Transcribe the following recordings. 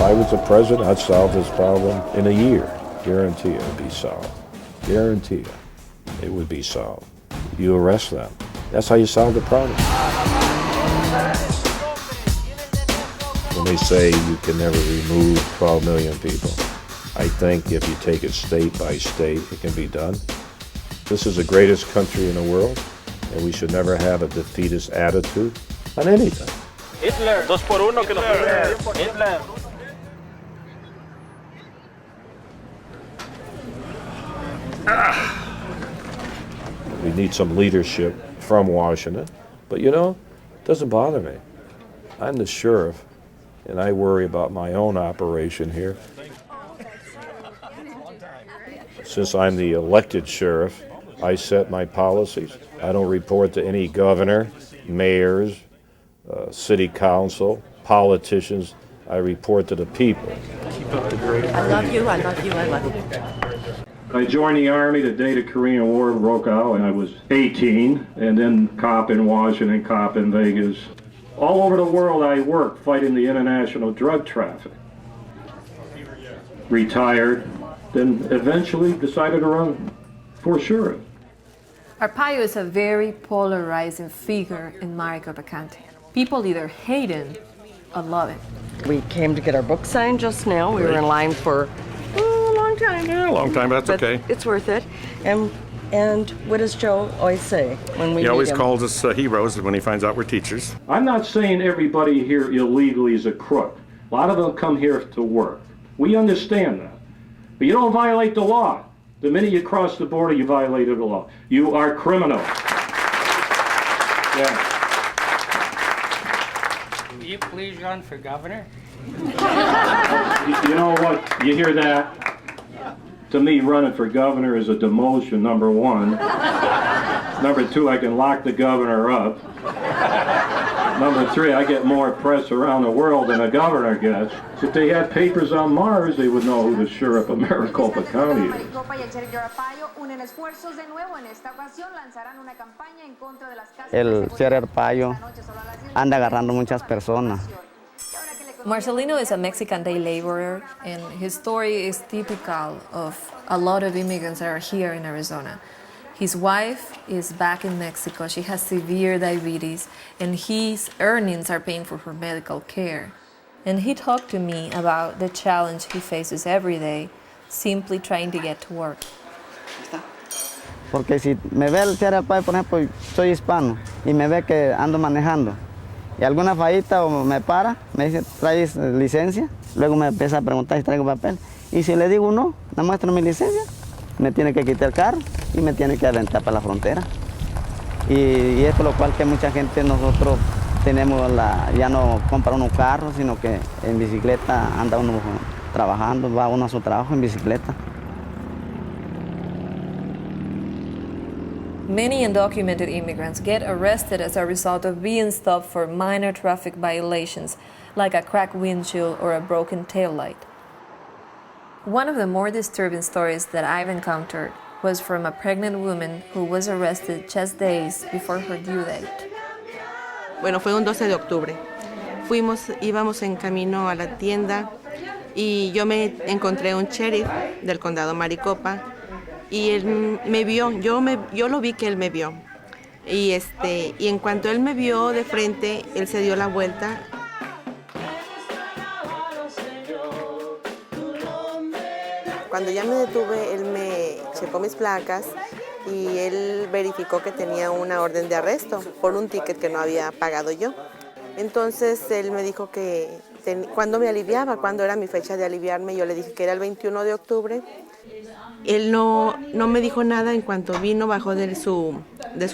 I was the president, I'd solve this problem in a year. Guarantee it would be solved. Guarantee you, it would be solved. You arrest them. That's how you solve the problem. When they say you can never remove 12 million people, I think if you take it state by state, it can be done. This is the greatest country in the world, and we should never have a defeatist attitude on anything. Hitler, 2-1 que nos Hitler. We need some leadership from Washington, but you know, it doesn't bother me. I'm the sheriff, and I worry about my own operation here. Since I'm the elected sheriff, I set my policies. I don't report to any governor, mayors, city council, politicians. I report to the people. I love you, I love you, I love you. I joined the Army the day the Korean War broke out, and I was 18, and then cop in Washington, cop in Vegas. All over the world I worked fighting the international drug traffic. Retired, then eventually decided to run for sheriff. Arpaio is a very polarizing figure in Maricopa County. People either hate him or love him. We came to get our book signed just now. We were in line for a long time. Yeah, a long time, but that's okay. It's worth it. And what does Joe always say when we He always meet him? calls us heroes when he finds out we're teachers. I'm not saying everybody here illegally is a crook. A lot of them come here to work. We understand that. But you don't violate the law. The minute you cross the border, you violated the law. You are criminal. Yeah. Will you please run for governor? You know what? You hear that? To me, running for governor is a demotion, number one. Number two, I can lock the governor up. Number three, I get more press around the world than a governor gets. If they had papers on Mars, they would know who the sheriff of Maricopa County is. Maricopa y el Sheriff Joe Arpaio unen esfuerzos de nuevo. En esta ocasión lanzarán una campaña en contra de las casas. El Sheriff Arpaio anda agarrando muchas personas. Marcelino is a Mexican day laborer, and his story is typical of a lot of immigrants that are here in Arizona. His wife is back in Mexico. She has severe diabetes, and his earnings are paying for her medical care. And he talked to me about the challenge he faces every day, simply trying to get to work. Porque si me ve el Sheriff Arpaio, por ejemplo, soy hispano, y me ve que ando manejando, y alguna fallita o me para, me dice, ¿traes licencia? Luego me empieza a preguntar si traigo papel. Y si le digo no, no muestro mi licencia, me tiene que quitar el carro y me tiene que aventar para la frontera. Y es por lo cual que mucha gente nosotros tenemos ya no compra uno carro, sino que en bicicleta anda uno trabajando, va uno a su trabajo en bicicleta. Many undocumented immigrants get arrested as a result of being stopped for minor traffic violations, like a cracked windshield or a broken taillight. One of the more disturbing stories that I've encountered was from a pregnant woman who was arrested just days before her due date. Bueno, fue un 12 de octubre. Íbamos en camino a la tienda y yo me encontré un sheriff del condado Maricopa y él me vio, yo lo vi que él me vio. Y en cuanto él me vio de frente, él se dio la vuelta. Cuando ya me detuve, él me checó mis placas y él verificó que tenía una orden de arresto por un ticket que no había pagado yo. Entonces él me dijo que cuándo me aliviaba, cuándo era mi fecha de aliviarme. Yo le dije que era el 21 de octubre. Él no me dijo nada. En cuanto vino, bajó de su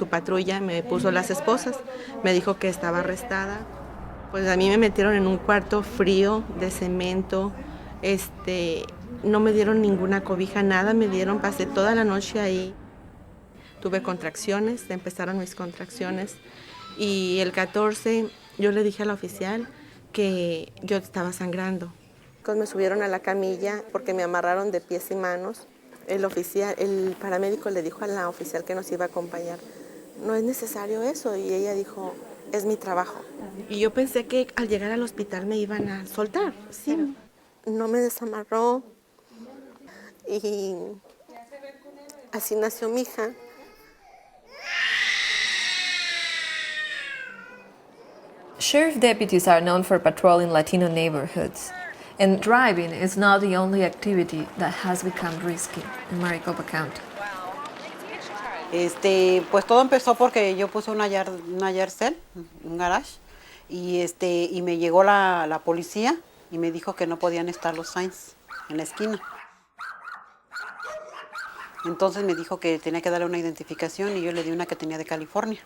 patrulla, me puso las esposas, me dijo que estaba arrestada. Pues a mí me metieron en un cuarto frío de cemento, no me dieron ninguna cobija, nada me dieron, pasé toda la noche ahí. Tuve contracciones, empezaron mis contracciones y el 14 yo le dije al oficial que yo estaba sangrando. Me subieron a la camilla porque me amarraron de pies y manos. El paramédico le dijo a la oficial que nos iba a acompañar, no es necesario eso, y ella dijo, es mi trabajo. Y yo pensé que al llegar al hospital me iban a soltar, sí. no me desamarró y así nació mi hija. Sheriff deputies are known for patrolling Latino neighborhoods, and driving is not the only activity that has become risky in Maricopa County. Pues todo empezó porque yo puse una yard cell, un garage, y me llegó la policía y me dijo que no podían estar los signs en la esquina. Entonces me dijo que tenía que darle una identificación y yo le di una que tenía de California.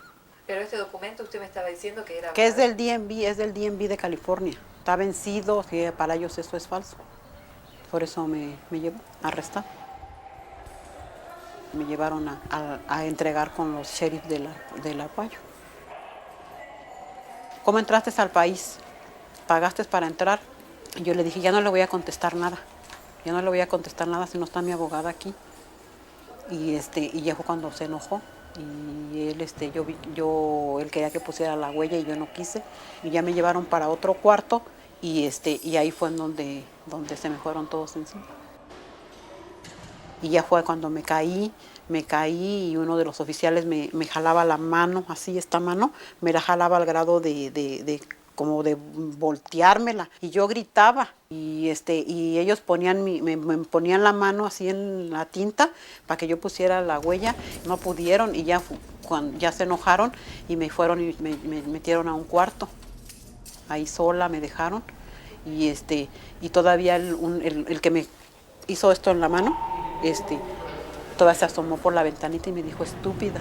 Pero este documento usted me estaba diciendo que era... Que es del DMV, es del DMV de California. Está vencido, que para ellos eso es falso. Por eso me llevó a arrestar. Me llevaron a entregar con los sheriff del Arpaio. ¿Cómo entraste al país? ¿Pagaste para entrar? Y yo le dije, ya no le voy a contestar nada. Ya no le voy a contestar nada si no está mi abogada aquí. Y ya fue cuando se enojó. Y él, él quería que pusiera la huella y yo no quise. Y ya me llevaron para otro cuarto y ahí fue en donde se me fueron todos encima. Y ya fue cuando me caí y uno de los oficiales me jalaba la mano, así esta mano, me la jalaba al grado como de volteármela. Y yo gritaba y ellos me ponían la mano así en la tinta para que yo pusiera la huella. No pudieron y ya se enojaron y me fueron y me metieron a un cuarto. Ahí sola me dejaron y todavía el que me hizo esto en la mano, todavía se asomó por la ventanita y me dijo, estúpida.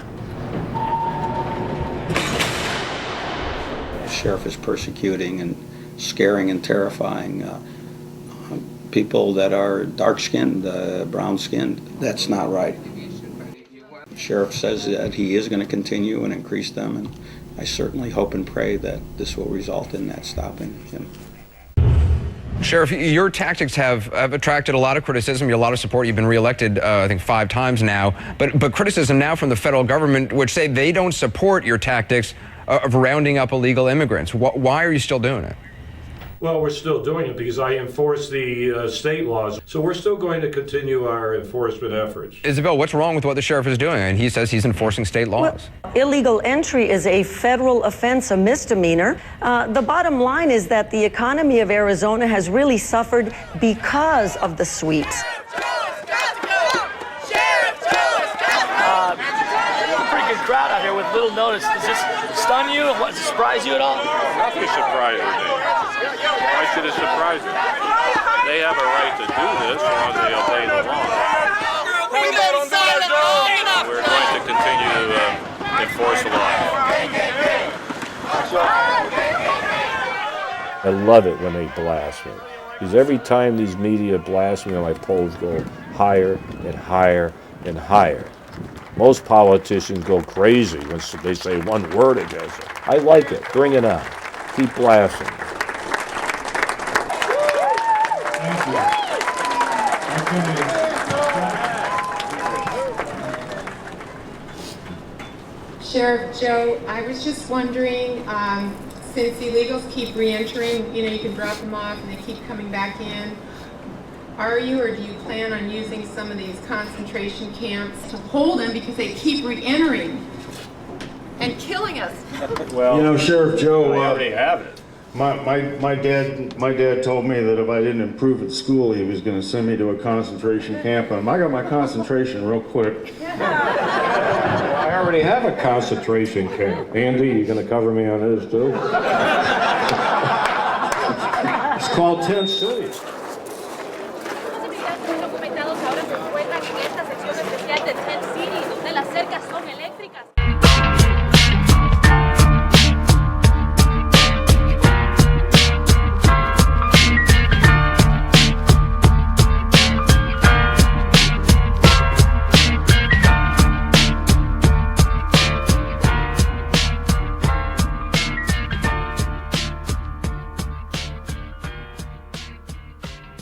The sheriff is persecuting and scaring and terrifying people that are dark-skinned, brown-skinned. That's not right. The sheriff says that he is going to continue and increase them, and I certainly hope and pray that this will result in that stopping him. Sheriff, your tactics have attracted a lot of criticism, a lot of support. You've been reelected, I think, 5 times now. But criticism now from the federal government, which say they don't support your tactics of rounding up illegal immigrants. Why are you still doing it? Well, we're still doing it because I enforce the state laws. So we're still going to continue our enforcement efforts. Isabel, what's wrong with what the sheriff is doing? And he says he's enforcing state laws. Well, illegal entry is a federal offense, a misdemeanor. The bottom line is that the economy of Arizona has really suffered because of the sweeps. Pretty good crowd out here with little notice. Does this stun you? Does it surprise you at all? Nothing surprises me. Why should it surprise me? They have a right to do this as long as they obey the law. We're going to continue to enforce the law. I love it when they blast me. Because every time these media blast me, my polls go higher and higher and higher. Most politicians go crazy when they say one word against it. I like it. Bring it on. Keep blasting. Thank you. Sheriff Joe, I was just wondering, since illegals keep re-entering, you can drop them off and they keep coming back in, are you or do you plan on using some of these concentration camps to hold them because they keep re-entering and killing us? Well, Sheriff Joe, we already have it. My dad told me that if I didn't improve at school, he was going to send me to a concentration camp. And I got my concentration real quick. I already have a concentration camp. Andy, you going to cover me on this too? It's called Tent City.